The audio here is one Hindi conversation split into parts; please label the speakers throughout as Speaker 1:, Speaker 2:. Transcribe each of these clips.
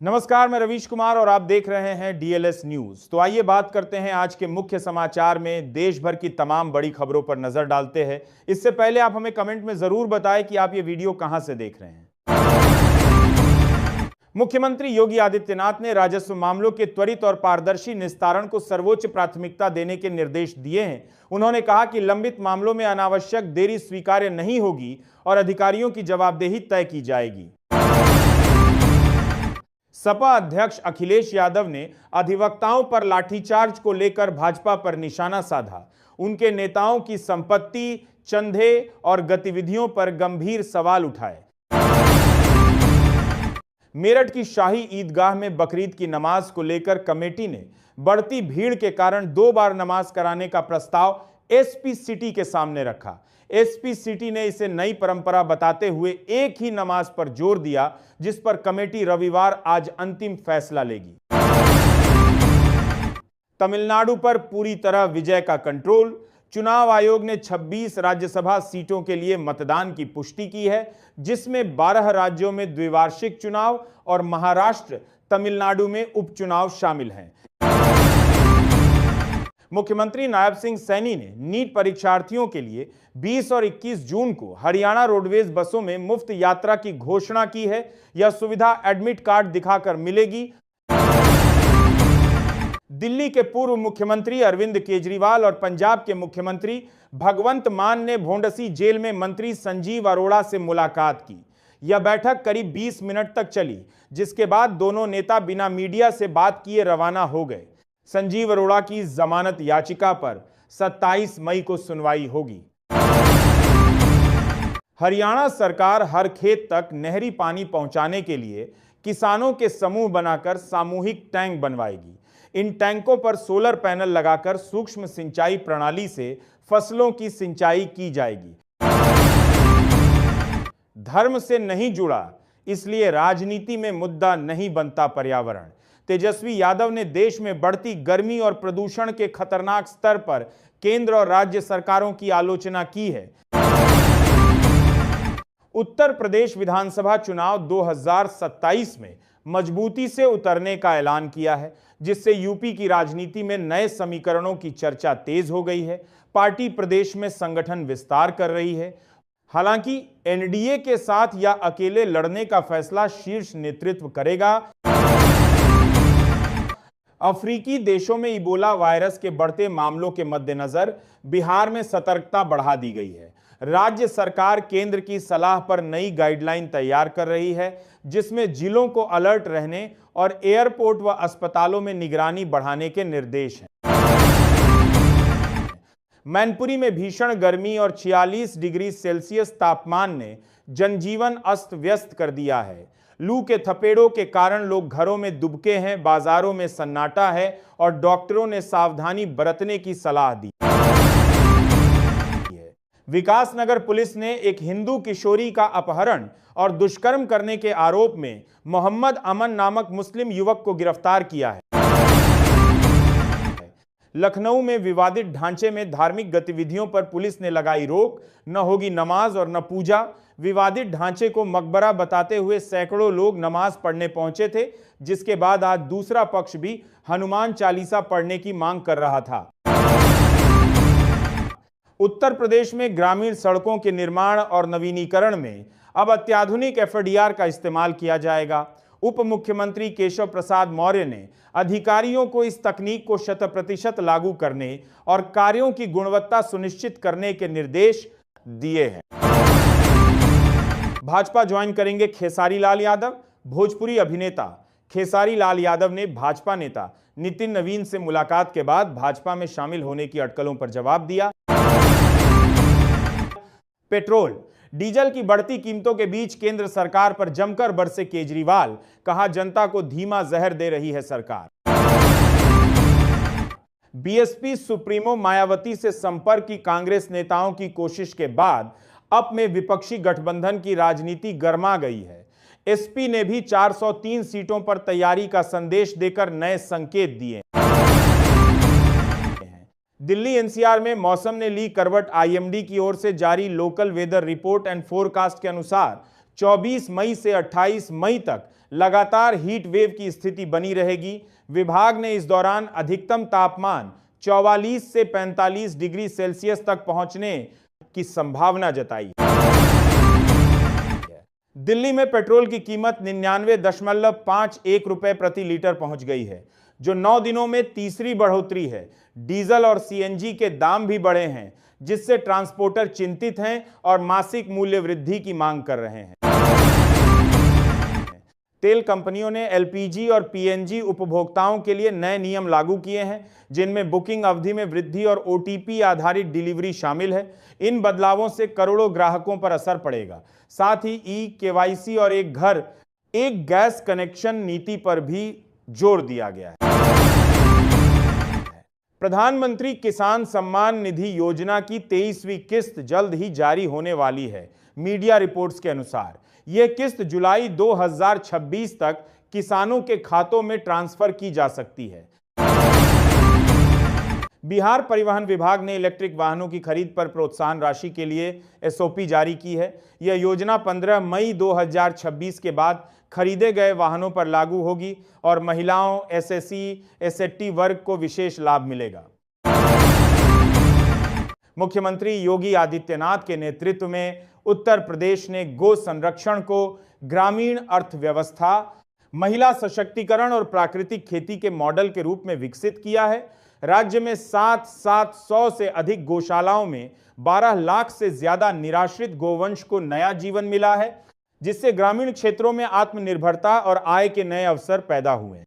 Speaker 1: नमस्कार, मैं रवीश कुमार और आप देख रहे हैं डीएलएस न्यूज। तो आइए बात करते हैं आज के मुख्य समाचार में। देश भर की तमाम बड़ी खबरों पर नजर डालते हैं। इससे पहले आप हमें कमेंट में जरूर बताएं कि आप ये वीडियो कहां से देख रहे हैं। मुख्यमंत्री योगी आदित्यनाथ ने राजस्व मामलों के त्वरित और पारदर्शी निस्तारण को सर्वोच्च प्राथमिकता देने के निर्देश दिए हैं। उन्होंने कहा कि लंबित मामलों में अनावश्यक देरी स्वीकार्य नहीं होगी और अधिकारियों की जवाबदेही तय की जाएगी। सपा अध्यक्ष अखिलेश यादव ने अधिवक्ताओं पर लाठीचार्ज को लेकर भाजपा पर निशाना साधा। उनके नेताओं की संपत्ति, चंदे और गतिविधियों पर गंभीर सवाल उठाए। मेरठ की शाही ईदगाह में बकरीद की नमाज को लेकर कमेटी ने बढ़ती भीड़ के कारण 2 बार नमाज कराने का प्रस्ताव एसपी सिटी के सामने रखा। एसपी सिटी ने इसे नई परंपरा बताते हुए एक ही नमाज पर जोर दिया, जिस पर कमेटी रविवार आज अंतिम फैसला लेगी। तमिलनाडु पर पूरी तरह विजय का कंट्रोल। चुनाव आयोग ने 26 राज्यसभा सीटों के लिए मतदान की पुष्टि की है, जिसमें 12 राज्यों में द्विवार्षिक चुनाव और महाराष्ट्र, तमिलनाडु में उपचुनाव शामिल हैं। मुख्यमंत्री नायब सिंह सैनी ने नीट परीक्षार्थियों के लिए 20 और 21 जून को हरियाणा रोडवेज बसों में मुफ्त यात्रा की घोषणा की है। यह सुविधा एडमिट कार्ड दिखाकर मिलेगी। दिल्ली के पूर्व मुख्यमंत्री अरविंद केजरीवाल और पंजाब के मुख्यमंत्री भगवंत मान ने भोंडसी जेल में मंत्री संजीव अरोड़ा से मुलाकात की। यह बैठक करीब 20 मिनट तक चली, जिसके बाद दोनों नेता बिना मीडिया से बात किए रवाना हो गए। संजीव अरोड़ा की जमानत याचिका पर 27 मई को सुनवाई होगी। हरियाणा सरकार हर खेत तक नहरी पानी पहुंचाने के लिए किसानों के समूह बनाकर सामूहिक टैंक बनवाएगी। इन टैंकों पर सोलर पैनल लगाकर सूक्ष्म सिंचाई प्रणाली से फसलों की सिंचाई की जाएगी। धर्म से नहीं जुड़ा, इसलिए राजनीति में मुद्दा नहीं बनता पर्यावरण। तेजस्वी यादव ने देश में बढ़ती गर्मी और प्रदूषण के खतरनाक स्तर पर केंद्र और राज्य सरकारों की आलोचना की है। उत्तर प्रदेश विधानसभा चुनाव 2027 में मजबूती से उतरने का ऐलान किया है, जिससे यूपी की राजनीति में नए समीकरणों की चर्चा तेज हो गई है। पार्टी प्रदेश में संगठन विस्तार कर रही है। हालांकि एनडीए के साथ या अकेले लड़ने का फैसला शीर्ष नेतृत्व करेगा। अफ्रीकी देशों में इबोला वायरस के बढ़ते मामलों के मद्देनजर बिहार में सतर्कता बढ़ा दी गई है। राज्य सरकार केंद्र की सलाह पर नई गाइडलाइन तैयार कर रही है, जिसमें जिलों को अलर्ट रहने और एयरपोर्ट व अस्पतालों में निगरानी बढ़ाने के निर्देश हैं। मैनपुरी में भीषण गर्मी और 46 डिग्री सेल्सियस तापमान ने जनजीवन अस्त व्यस्त कर दिया है। लू के थपेड़ों के कारण लोग घरों में दुबके हैं, बाजारों में सन्नाटा है और डॉक्टरों ने सावधानी बरतने की सलाह दी है। विकासनगर पुलिस ने एक हिंदू किशोरी का अपहरण और दुष्कर्म करने के आरोप में मोहम्मद अमन नामक मुस्लिम युवक को गिरफ्तार किया है। लखनऊ में विवादित ढांचे में धार्मिक गतिविधियों पर पुलिस ने लगाई रोक। न होगी नमाज और न पूजा। विवादित ढांचे को मकबरा बताते हुए सैकड़ों लोग नमाज पढ़ने पहुंचे थे, जिसके बाद आज दूसरा पक्ष भी हनुमान चालीसा पढ़ने की मांग कर रहा था। उत्तर प्रदेश में ग्रामीण सड़कों के निर्माण और नवीनीकरण में अब अत्याधुनिक एफडीआर का इस्तेमाल किया जाएगा। उप मुख्यमंत्री केशव प्रसाद मौर्य ने अधिकारियों को इस तकनीक को 100% लागू करने और कार्यों की गुणवत्ता सुनिश्चित करने के निर्देश दिए हैं। भाजपा ज्वाइन करेंगे खेसारी लाल यादव। भोजपुरी अभिनेता खेसारी लाल यादव ने भाजपा नेता नितिन नवीन से मुलाकात के बाद भाजपा में शामिल होने की अटकलों पर जवाब दिया। पेट्रोल डीजल की बढ़ती कीमतों के बीच केंद्र सरकार पर जमकर बरसे केजरीवाल। कहा, जनता को धीमा जहर दे रही है सरकार। बीएसपी सुप्रीमो मायावती से संपर्क की कांग्रेस नेताओं की कोशिश के बाद अब में विपक्षी गठबंधन की राजनीति गर्मा गई है। एसपी ने भी 403 सीटों पर तैयारी का संदेश देकर नए संकेत दिए। दिल्ली एनसीआर में मौसम ने ली करवट। आईएमडी की ओर से जारी local weather report and forecast के अनुसार 24 मई से 28 मई तक लगातार हीट वेव की स्थिति बनी रहेगी। विभाग ने इस दौरान अधिकतम तापमान 44 से 45 डिग्री सेल्सियस तक पहुंचने की संभावना जताई। दिल्ली में पेट्रोल की कीमत 99.51 रुपए प्रति लीटर पहुंच गई है, जो 9 दिनों में तीसरी बढ़ोतरी है। डीजल और सीएनजी के दाम भी बढ़े हैं, जिससे ट्रांसपोर्टर चिंतित हैं और मासिक मूल्य वृद्धि की मांग कर रहे हैं। तेल कंपनियों ने एलपीजी और पीएनजी उपभोक्ताओं के लिए नए नियम लागू किए हैं, जिनमें बुकिंग अवधि में वृद्धि और ओटीपी आधारित डिलीवरी शामिल है। इन बदलावों से करोड़ों ग्राहकों पर असर पड़ेगा। साथ ही केवाईसी और एक घर एक गैस कनेक्शन नीति पर भी जोर दिया गया है। प्रधानमंत्री किसान सम्मान निधि योजना की 23वीं किस्त जल्द ही जारी होने वाली है। मीडिया रिपोर्ट्स के अनुसार यह किस्त जुलाई 2026 तक किसानों के खातों में ट्रांसफर की जा सकती है। बिहार परिवहन विभाग ने इलेक्ट्रिक वाहनों की खरीद पर प्रोत्साहन राशि के लिए एसओपी जारी की है। यह योजना 15 मई 2026 के बाद खरीदे गए वाहनों पर लागू होगी और महिलाओं, एसएससी, एसटी वर्ग को विशेष लाभ मिलेगा। मुख्यमंत्री योगी आदित्यनाथ के नेतृत्व में उत्तर प्रदेश ने गो संरक्षण को ग्रामीण अर्थव्यवस्था, महिला सशक्तिकरण और प्राकृतिक खेती के मॉडल के रूप में विकसित किया है। राज्य में 700 से अधिक गौशालाओं में 12 लाख से ज्यादा निराश्रित गोवंश को नया जीवन मिला है, जिससे ग्रामीण क्षेत्रों में आत्मनिर्भरता और आय के नए अवसर पैदा हुए।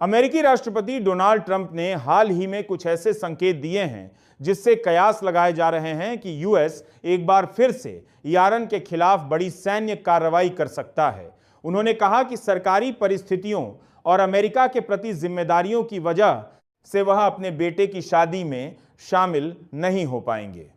Speaker 1: अमेरिकी राष्ट्रपति डोनाल्ड ट्रंप ने हाल ही में कुछ ऐसे संकेत दिए हैं जिससे कयास लगाए जा रहे हैं कि यूएस एक बार फिर से ईरान के खिलाफ बड़ी सैन्य कार्रवाई कर सकता है। उन्होंने कहा कि सरकारी परिस्थितियों और अमेरिका के प्रति जिम्मेदारियों की वजह से वह अपने बेटे की शादी में शामिल नहीं हो पाएंगे।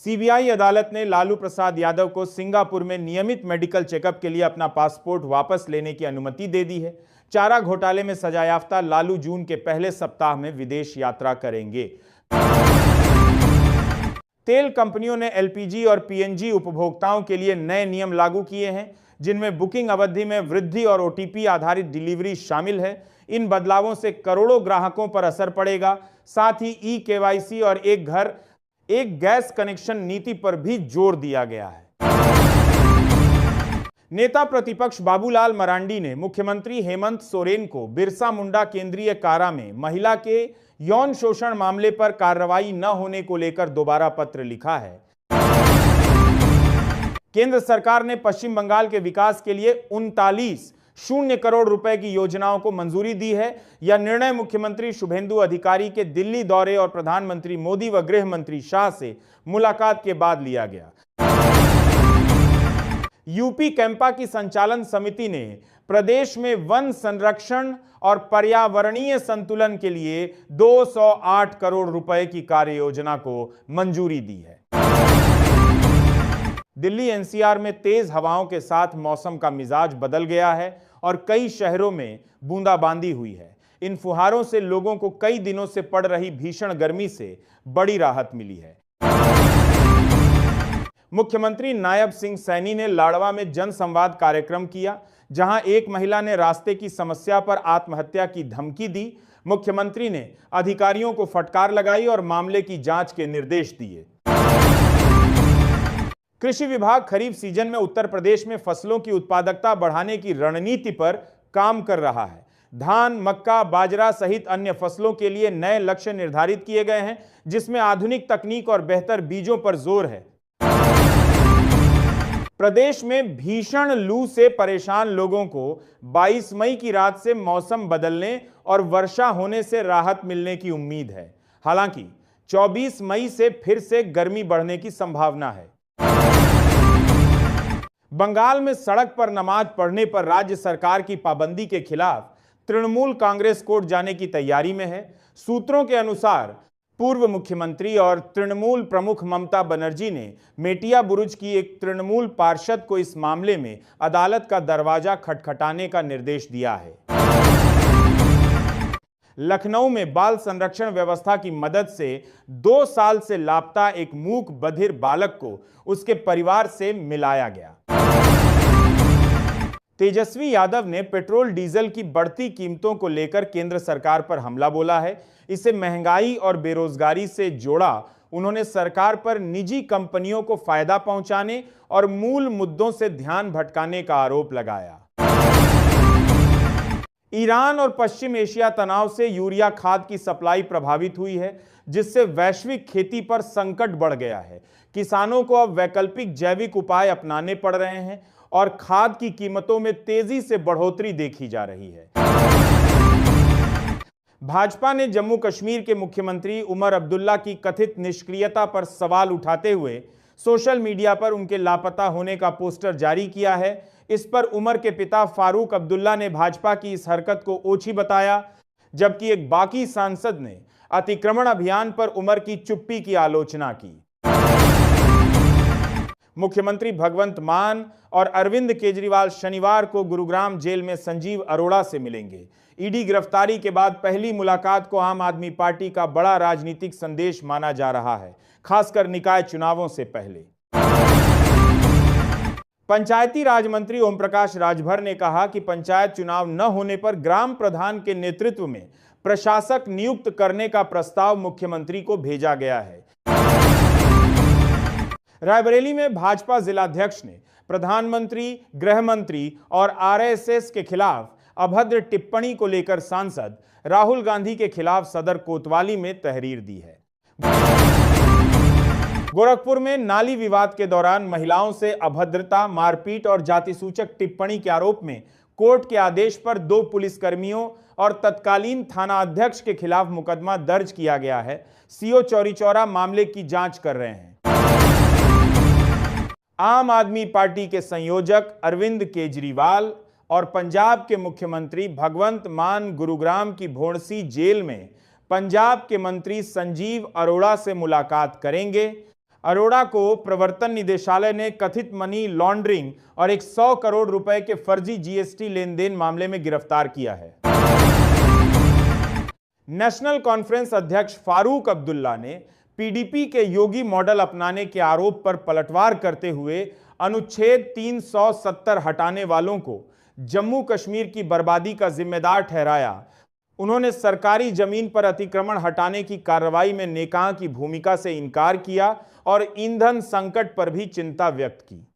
Speaker 1: सीबीआई अदालत ने लालू प्रसाद यादव को सिंगापुर में नियमित मेडिकल चेकअप के लिए अपना पासपोर्ट वापस लेने की अनुमति दे दी है। चारा घोटाले में सजायाफ्ता लालू जून के पहले सप्ताह में विदेश यात्रा करेंगे। तेल कंपनियों ने एलपीजी और पीएनजी उपभोक्ताओं के लिए नए नियम लागू किए हैं, जिनमें बुकिंग अवधि में वृद्धि और ओटीपी आधारित डिलीवरी शामिल है। इन बदलावों से करोड़ों ग्राहकों पर असर पड़ेगा। साथ ही केवाईसी और एक घर एक गैस कनेक्शन नीति पर भी जोर दिया गया है। नेता प्रतिपक्ष बाबूलाल मरांडी ने मुख्यमंत्री हेमंत सोरेन को बिरसा मुंडा केंद्रीय कारा में महिला के यौन शोषण मामले पर कार्रवाई न होने को लेकर दोबारा पत्र लिखा है। केंद्र सरकार ने पश्चिम बंगाल के विकास के लिए 39 करोड़ रुपए की योजनाओं को मंजूरी दी है। यह निर्णय मुख्यमंत्री शुभेंदु अधिकारी के दिल्ली दौरे और प्रधानमंत्री मोदी व गृह मंत्री शाह से मुलाकात के बाद लिया गया। यूपी कैंपा की संचालन समिति ने प्रदेश में वन संरक्षण और पर्यावरणीय संतुलन के लिए 208 करोड़ रुपए की कार्य योजना को मंजूरी दी है। दिल्ली एनसीआर में तेज हवाओं के साथ मौसम का मिजाज बदल गया है और कई शहरों में बूंदाबांदी हुई है। इन फुहारों से लोगों को कई दिनों से पड़ रही भीषण गर्मी से बड़ी राहत मिली है। मुख्यमंत्री नायब सिंह सैनी ने लाडवा में जनसंवाद कार्यक्रम किया, जहां एक महिला ने रास्ते की समस्या पर आत्महत्या की धमकी दी। मुख्यमंत्री ने अधिकारियों को फटकार लगाई और मामले की जांच के निर्देश दिए। कृषि विभाग खरीफ सीजन में उत्तर प्रदेश में फसलों की उत्पादकता बढ़ाने की रणनीति पर काम कर रहा है। धान, मक्का, बाजरा सहित अन्य फसलों के लिए नए लक्ष्य निर्धारित किए गए हैं, जिसमें आधुनिक तकनीक और बेहतर बीजों पर जोर है। प्रदेश में भीषण लू से परेशान लोगों को 22 मई की रात से मौसम बदलने और वर्षा होने से राहत मिलने की उम्मीद है। हालांकि 24 मई से फिर से गर्मी बढ़ने की संभावना है। बंगाल में सड़क पर नमाज पढ़ने पर राज्य सरकार की पाबंदी के खिलाफ तृणमूल कांग्रेस कोर्ट जाने की तैयारी में है। सूत्रों के अनुसार पूर्व मुख्यमंत्री और तृणमूल प्रमुख ममता बनर्जी ने मेटिया बुरुज की एक तृणमूल पार्षद को इस मामले में अदालत का दरवाजा खटखटाने का निर्देश दिया है। लखनऊ में बाल संरक्षण व्यवस्था की मदद से 2 साल से लापता एक मूक बधिर बालक को उसके परिवार से मिलाया गया। तेजस्वी यादव ने पेट्रोल डीजल की बढ़ती कीमतों को लेकर केंद्र सरकार पर हमला बोला है। इसे महंगाई और बेरोजगारी से जोड़ा। उन्होंने सरकार पर निजी कंपनियों को फायदा पहुंचाने और मूल मुद्दों से ध्यान भटकाने का आरोप लगाया। ईरान और पश्चिम एशिया तनाव से यूरिया खाद की सप्लाई प्रभावित हुई है, जिससे वैश्विक खेती पर संकट बढ़ गया है। किसानों को अब वैकल्पिक जैविक उपाय अपनाने पड़ रहे हैं और खाद की कीमतों में तेजी से बढ़ोतरी देखी जा रही है। भाजपा ने जम्मू कश्मीर के मुख्यमंत्री उमर अब्दुल्ला की कथित निष्क्रियता पर सवाल उठाते हुए सोशल मीडिया पर उनके लापता होने का पोस्टर जारी किया है। इस पर उमर के पिता फारूक अब्दुल्ला ने भाजपा की इस हरकत को ओछी बताया, जबकि एक बाकी सांसद ने अतिक्रमण अभियान पर उमर की चुप्पी की आलोचना की। मुख्यमंत्री भगवंत मान और अरविंद केजरीवाल शनिवार को गुरुग्राम जेल में संजीव अरोड़ा से मिलेंगे। ईडी गिरफ्तारी के बाद पहली मुलाकात को आम आदमी पार्टी का बड़ा राजनीतिक संदेश माना जा रहा है, खासकर निकाय चुनावों से पहले। पंचायती राज मंत्री ओम प्रकाश राजभर ने कहा कि पंचायत चुनाव न होने पर ग्राम प्रधान के नेतृत्व में प्रशासक नियुक्त करने का प्रस्ताव मुख्यमंत्री को भेजा गया है। रायबरेली में भाजपा जिलाध्यक्ष ने प्रधानमंत्री, गृह मंत्री और आरएसएस के खिलाफ अभद्र टिप्पणी को लेकर सांसद राहुल गांधी के खिलाफ सदर कोतवाली में तहरीर दी है। गोरखपुर में नाली विवाद के दौरान महिलाओं से अभद्रता, मारपीट और जातिसूचक टिप्पणी के आरोप में कोर्ट के आदेश पर 2 पुलिसकर्मियों और तत्कालीन थाना अध्यक्ष के खिलाफ मुकदमा दर्ज किया गया है। सीओ चौरी चौरा मामले की जांच कर रहे हैं। आम आदमी पार्टी के संयोजक अरविंद केजरीवाल और पंजाब के मुख्यमंत्री भगवंत मान गुरुग्राम की भोंडसी जेल में पंजाब के मंत्री संजीव अरोड़ा से मुलाकात करेंगे। अरोड़ा को प्रवर्तन निदेशालय ने कथित मनी लॉन्ड्रिंग और 100 करोड़ रुपए के फर्जी जीएसटी लेन देन मामले में गिरफ्तार किया है। नेशनल कॉन्फ्रेंस अध्यक्ष फारूक अब्दुल्ला ने पीडीपी के योगी मॉडल अपनाने के आरोप पर पलटवार करते हुए अनुच्छेद 370 हटाने वालों को जम्मू कश्मीर की बर्बादी का जिम्मेदार ठहराया। उन्होंने सरकारी जमीन पर अतिक्रमण हटाने की कार्रवाई में नेकां की भूमिका से इनकार किया और ईंधन संकट पर भी चिंता व्यक्त की।